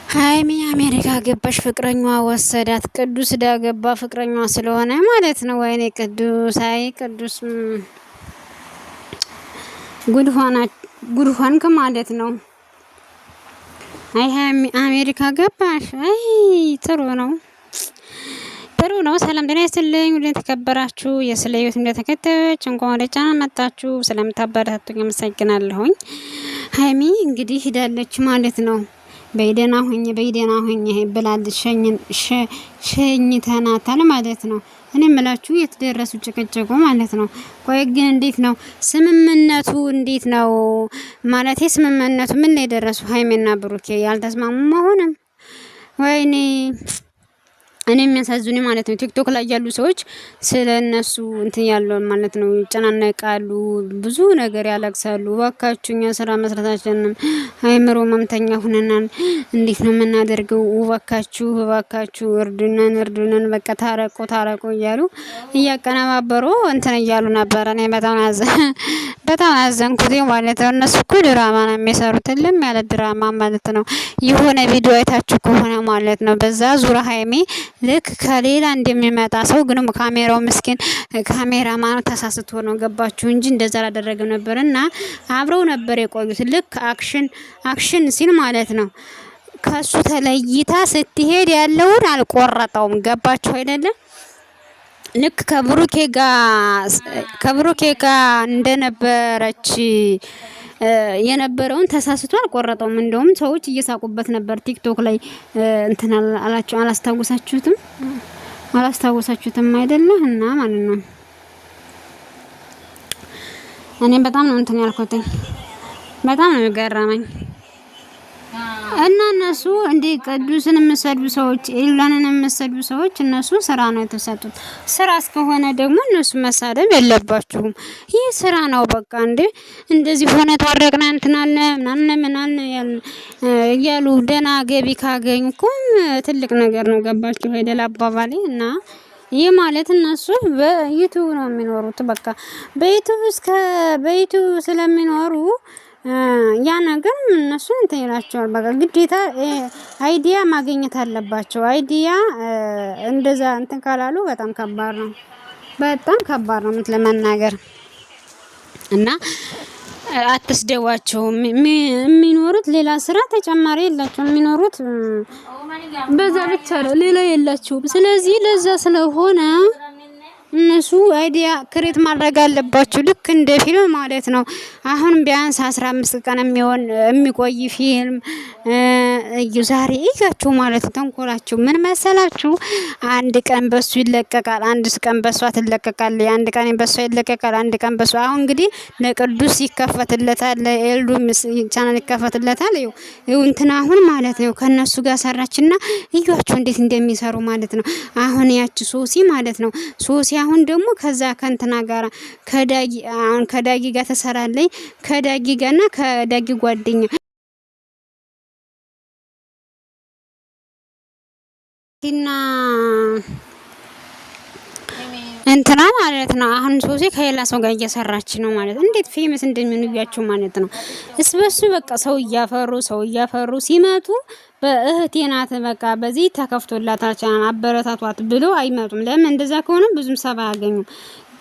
ሀይሚ አሜሪካ ገባሽ፣ ፍቅረኛዋ ወሰዳት። ቅዱስ ዳገባ ፍቅረኛዋ ስለሆነ ማለት ነው። ወይኔ ቅዱስ፣ አይ ቅዱስ ጉድ ሆንክ ማለት ነው። አይ ሀይሚ አሜሪካ ገባሽ፣ አይ ጥሩ ነው ጥሩ ነው። ሰላም ጤና ይስጥልኝ። ወደ ተከበራችሁ የስለዩት እንደተከታዮች እንኳን ወደ ቻናል መጣችሁ። ስለምታበረታቱኝ አመሰግናለሁኝ። ሀይሚ እንግዲህ ሄዳለች ማለት ነው። በይደና ሆኜ ብላለች። ሸኝተናታል ማለት ነው። እኔ የምላችሁ የተደረሱ ጭቅጭቁ ማለት ነው። ቆይ ግን እንዴት ነው ስምምነቱ? እንዴት ነው ማለት ስምምነቱ ምን ላይ ደረሱ? ሀይሜና ብሩኬ ያልተስማሙ መሆንም ወይኔ እኔ የሚያሳዝኑ ማለት ነው። ቲክቶክ ላይ ያሉ ሰዎች ስለነሱ እንትን ያለው ማለት ነው ይጨናነቃሉ፣ ብዙ ነገር ያለቅሳሉ። እባካችሁ እኛ ስራ መስራታችንን አይምሮ መምተኛ ሁነናል፣ እንዴት ነው የምናደርገው? እባካችሁ እርዱነን፣ በቃ ታረቁ እያሉ እያቀነባበሩ እንትን እያሉ ነበር። እኔ በጣም አዘንኩት ማለት ነው። እነሱ እኮ ድራማ ነው የሚሰሩት፣ እልም ያለ ድራማ ማለት ነው። የሆነ ቪዲዮ አይታችሁ ከሆነ ማለት ነው በዛ ዙራ ሀይሜ ልክ ከሌላ እንደሚመጣ ሰው ግን ካሜራው ምስኪን ካሜራማኑ ተሳስቶ ነው ገባችሁ እንጂ እንደዛ አላደረገም ነበር። እና አብረው ነበር የቆዩት። ልክ አክሽን ሲል ማለት ነው ከሱ ተለይታ ስትሄድ ያለውን አልቆረጠውም። ገባችሁ አይደለም? ልክ ከብሩኬ ጋር እንደነበረች የነበረውን ተሳስቶ አልቆረጠውም። እንደውም ሰዎች እየሳቁበት ነበር ቲክቶክ ላይ እንትን አላችሁ። አላስታወሳችሁትም አይደለ? እና ማለት ነው እኔ በጣም ነው እንትን ያልኩትኝ፣ በጣም ነው የገረመኝ። እና እነሱ እንደ ቅዱስን የምሰዱ ሰዎች፣ ኤላንን የምሰዱ ሰዎች እነሱ ስራ ነው የተሰጡት። ስራ እስከሆነ ደግሞ እነሱ መሳደብ የለባችሁም። ይህ ስራ ነው በቃ። እንደዚህ ሆነ ታረቅና እንትናለ ምናምን እያሉ ደህና ገቢ ካገኙ እኮ ትልቅ ነገር ነው። ገባችሁ አይደል አባባሌ? እና ይህ ማለት እነሱ በዩቲዩብ ነው የሚኖሩት። በቃ በዩቲዩብ ስለሚኖሩ ያ ነገር እነሱ እንትን ይላቸዋል። በቃ ግዴታ አይዲያ ማግኘት አለባቸው። አይዲያ እንደዛ እንትን ካላሉ በጣም ከባድ ነው ለመናገር። እና አትስደዋቸው። የሚኖሩት ሌላ ስራ ተጨማሪ የላቸውም። የሚኖሩት በዛ ብቻ ነው፣ ሌላ የላቸውም። ስለዚህ ለዛ ስለሆነ እነሱ አይዲያ ክሬት ማድረግ አለባቸው። ልክ እንደ ፊልም ማለት ነው። አሁን ቢያንስ 15 ቀን የሚቆይ ፊልም ዛሬ እያችሁ ማለት ተንኮላችሁ ምን መሰላችሁ? አንድ ቀን በሱ ይለቀቃል፣ አንድ ቀን በሷ ትለቀቃል፣ አንድ ቀን በሷ ይለቀቃል፣ አንድ ቀን በሷ። አሁን እንግዲህ ለቅዱስ ይከፈትለታል፣ ለኤልዱ ቻናል ይከፈትለታል። ይኸው እንትና አሁን ማለት ነው ከነሱ ጋር ሰራችና እያችሁ እንዴት እንደሚሰሩ ማለት ነው። አሁን ያቺ ሶሲ ማለት ነው ሶሲ አሁን ደግሞ ከዛ ከንትና ጋር ከዳጊ ጋር ተሰራለኝ። ከዳጊ ጋርና ከዳጊ ጓደኛ እና እንትና ማለት ነው። አሁን ሶሲ ከሌላ ሰው ጋር እየሰራች ነው ማለት ነው። እንዴት ፌመስ እንደሚሆንያቸው ማለት ነው። እስበሱ በቃ ሰው እያፈሩ ሲመጡ በእህቴ ናት በቃ በዚህ ተከፍቶላታል ቻናል አበረታቷት ብሎ አይመጡም። ለምን እንደዛ ከሆነ ብዙም ሰባ አያገኙም።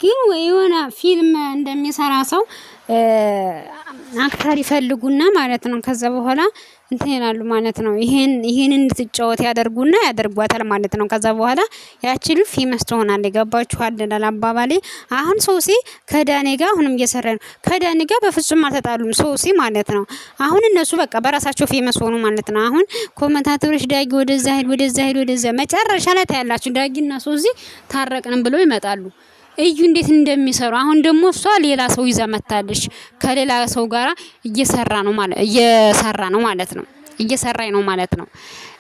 ግን የሆነ ፊልም እንደሚሰራ ሰው አክተር ይፈልጉና ማለት ነው። ከዛ በኋላ እንትን ይላሉ ማለት ነው። ይሄን እንድትጫወት ያደርጓታል ማለት ነው። ከዛ በኋላ ያቺሉ ፌመስ ትሆናለች። ገባችሁ አይደል አባባሌ? አሁን ሶሲ ከዳኔ ጋር አሁንም እየሰራ ነው። ከዳኔ ጋር በፍጹም አልተጣሉም ሶሲ ማለት ነው። አሁን እነሱ በቃ በራሳቸው ፌመስ ሆኑ ማለት ነው። አሁን ኮሜንታተሮች ዳጊ ወደዛ ሄድ መጨረሻ ላይ ታያላችሁ ዳጊና ሶሲ ታረቅንም ብለው ይመጣሉ። እዩ እንዴት እንደሚሰሩ። አሁን ደግሞ እሷ ሌላ ሰው ይዛ መጣለች። ከሌላ ሰው ጋራ እየሰራኝ ነው ማለት ነው።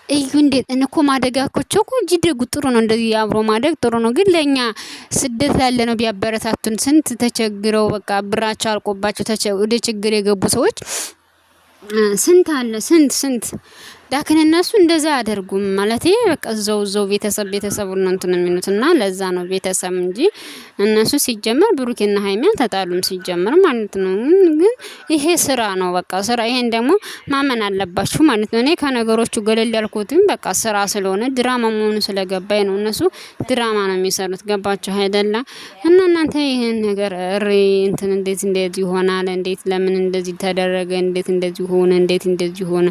እዩ እንዴት እንኮ ማደጋኮቸው እኮ ጅደጉ ጥሩ ነው። እንደዚህ አብሮ ማደግ ጥሩ ነው። ግን ለኛ ስደት ያለ ነው ቢያበረታቱን። ስንት ተቸግረው በቃ ብራቸው አልቆባቸው ወደ ችግር የገቡ ሰዎች ስንት ዳክን እነሱ እንደዛ አደርጉም ማለት በቃ ዘው ቤተሰብ ነው እንትን የሚሉትና ለዛ ነው ቤተሰብ እንጂ እነሱ ሲጀመር ብሩኬና ሃይሚ ተጣሉም ሲጀመር ማለት ነው። ግን ይሄ ስራ ነው በቃ ስራ። ይሄን ደግሞ ማመን አለባችሁ ማለት ነው። እኔ ከነገሮቹ ገለል ያልኩትም በቃ ስራ ስለሆነ ድራማ መሆኑ ስለገባኝ ነው። እነሱ ድራማ ነው የሚሰሩት ገባችሁ አይደለ? እና እናንተ ይሄን ነገር እንትን እንዴት ይሆናል? እንዴት ለምን እንደዚህ ተደረገ? እንዴት እንደዚህ ሆነ? እንዴት እንደዚህ ሆነ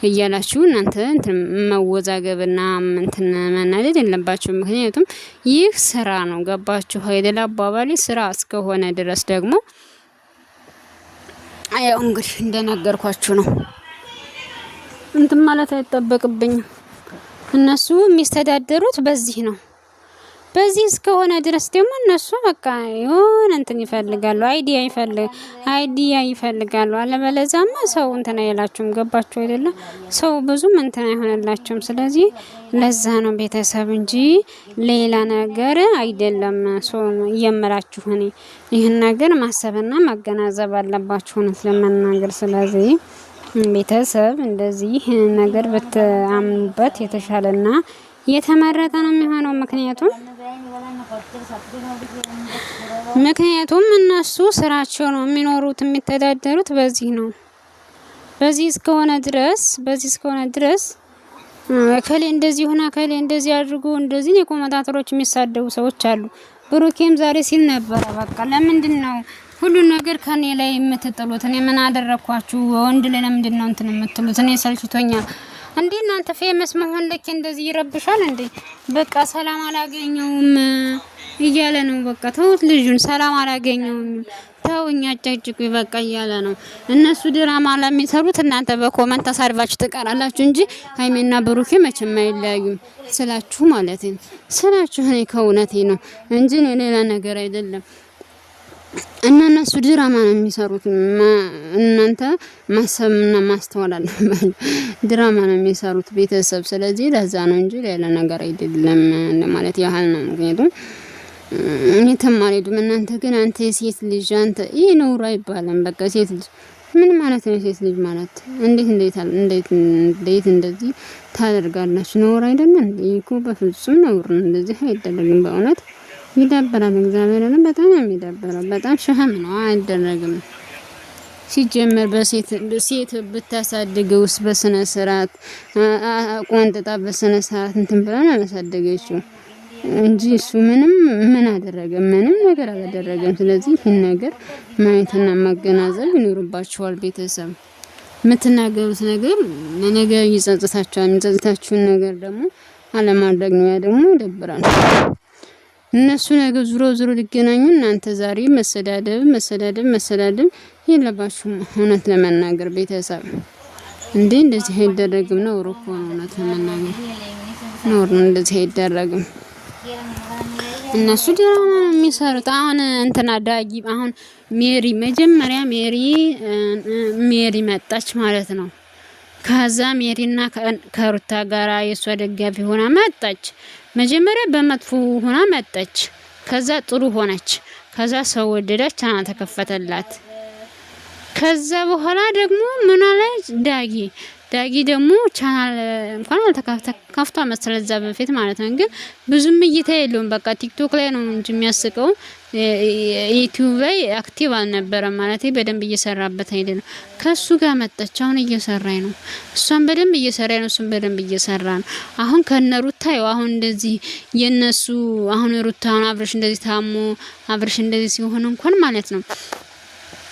እያላችሁ እናንተ እንትን መወዛገብና እንትን መናደድ የለባችሁ። ምክንያቱም ይህ ስራ ነው ገባችሁ አይደል? አባባሌ ስራ እስከሆነ ድረስ ደግሞ አያው እንግዲህ እንደነገርኳችሁ ነው። እንትን ማለት አይጠበቅብኝም። እነሱ የሚስተዳደሩት በዚህ ነው። በዚህ እስከሆነ ድረስ ደግሞ እነሱ በቃ የሆነ እንትን ይፈልጋሉ፣ አይዲያ ይፈልጋሉ። አለበለዚያማ ሰው እንትን አይላችሁም ገባችሁ አይደለ? ሰው ብዙም እንትን አይሆንላችሁም። ስለዚህ ለዛ ነው ቤተሰብ እንጂ ሌላ ነገር አይደለም። ሰው እየመራችሁ እኔ ይህን ነገር ማሰብና ማገናዘብ አለባችሁ እውነት ለመናገር። ስለዚህ ቤተሰብ እንደዚህ ነገር ብትአምኑበት የተሻለና የተመረጠ ነው የሚሆነው። ምክንያቱም እነሱ ስራቸው ነው የሚኖሩት የሚተዳደሩት በዚህ ነው። በዚህ እስከሆነ ድረስ ከሌ እንደዚህ ሆነ ከሌ እንደዚህ አድርጎ እንደዚህ የኮመንታተሮች የሚሳደቡ ሰዎች አሉ። ብሩኬም ዛሬ ሲል ነበረ በቃ ለምንድን ነው ሁሉ ነገር ከኔ ላይ የምትጥሉት? እኔ ምን አደረኳችሁ? ወንድ ላይ ለምንድን ነው እንትን የምትሉት? እኔ ሰልችቶኛል። እንዴ እናንተ ፌመስ መሆን ልክ እንደዚህ ይረብሻል እንዴ? በቃ ሰላም አላገኘውም እያለ ነው። በቃ ተውት ልጁን፣ ሰላም አላገኘውም ተውኛ ጨጭቁ በቃ እያለ ነው። እነሱ ድራማ ለሚሰሩት እናንተ በኮመንት ተሳድባችሁ ትቀራላችሁ እንጂ ሃይሜና ብሩኬ መቼም አይለያዩም ስላችሁ ማለት ነው። ስላችሁ እኔ ከእውነቴ ነው እንጂ ሌላ ነገር አይደለም። እና እነሱ ድራማ ነው የሚሰሩት። እናንተ ማሰብና ማስተዋል አለባችሁ። ድራማ ነው የሚሰሩት ቤተሰብ። ስለዚህ ለዛ ነው እንጂ ሌላ ነገር አይደለም ለማለት ያህል ነው። ምክንያቱም እኔ ተማሪዱም እናንተ ግን አንተ ሴት ልጅ አንተ ይሄ ነውር አይባልም። በቃ ሴት ልጅ ምን ማለት ነው? ሴት ልጅ ማለት እንዴት እንደዚህ ታደርጋላችሁ? ነውር አይደለም እንዴ? እኮ በፍጹም ነውር ነው። እንደዚህ አይደረግም በእውነት ይደብራል። እግዚአብሔርን በጣም የሚደብረው በጣም ሸህም ነው። አይደረግም ሲጀመር በሴት ብታሳድገውስ በስነ ስርዓት ቆንጥጣ በስነ ስርዓት እንትን ብላ አላሳደገችው እንጂ እሱ ምን አደረገ? ምንም ነገር አላደረገም። ስለዚህ ይህን ነገር ማየትና ማገናዘብ ይኖርባችኋል ቤተሰብ። የምትናገሩት ነገር ለነገር ይጸጽታችኋል። የሚጸጽታችሁን ነገር ደግሞ አለማድረግ ነው። ያ ደግሞ ይደብራል። እነሱ ነገር ዙሮ ሊገናኙ እናንተ ዛሬ መሰዳደብ የለባችሁም። እውነት ለመናገር ቤተሰብ እንዴ እንደዚህ አይደረግም። ነው ሩኮ ነው እውነት ለመናገር ነው እንደዚህ አይደረግም። እነሱ ድራማ ነው የሚሰሩት። አሁን እንትና ዳጊ አሁን መጀመሪያ ሜሪ መጣች ማለት ነው። ከዛ ሜሪና ከሩታ ጋራ የሷ ደጋፊ ሆና መጣች። መጀመሪያ በመጥፎ ሆና መጣች። ከዛ ጥሩ ሆነች። ከዛ ሰው ወደዳች፣ ቻናል ተከፈተላት። ከዛ በኋላ ደግሞ ምን አለች ዳጊ ደግሞ ቻናል እንኳን አልተከፍቷ መሰለኝ እዛ በፊት ማለት ነው። ግን ብዙም እይታ የለውም። በቃ ቲክቶክ ላይ ነው እንጂ የሚያስቀው ዩቲዩብ ላይ አክቲቭ አልነበረም ማለት በደንብ እየሰራበት አይደለም። ከሱ ጋር መጣች። አሁን እየሰራኝ ነው። እሷን በደንብ እየሰራኝ ነው። እሱን በደንብ እየሰራ ነው። አሁን ከነሩታ አሁን እንደዚህ የነሱ አሁን ሩታውን አብርሽ እንደዚህ ታሞ አብርሽ እንደዚህ ሲሆን እንኳን ማለት ነው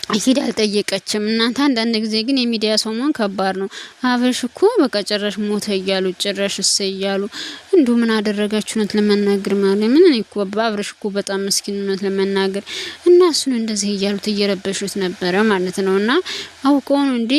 አይሄድ አልጠየቀችም። እናንተ አንዳንድ ጊዜ ግን የሚዲያ ሰው መሆን ከባድ ነው። አብርሽ እኮ በቃ ጭራሽ ሞተ እያሉ ጭራሽ እያሉ እንዱ ምን አደረጋችሁነት ለመናገር ማለት ምን እኮ አብርሽ እኮ በጣም ምስኪንነት ለመናገር እና እሱን እንደዚህ እያሉት እየረበሹት ነበረ ማለት ነውና አውቀው ነው እንዴ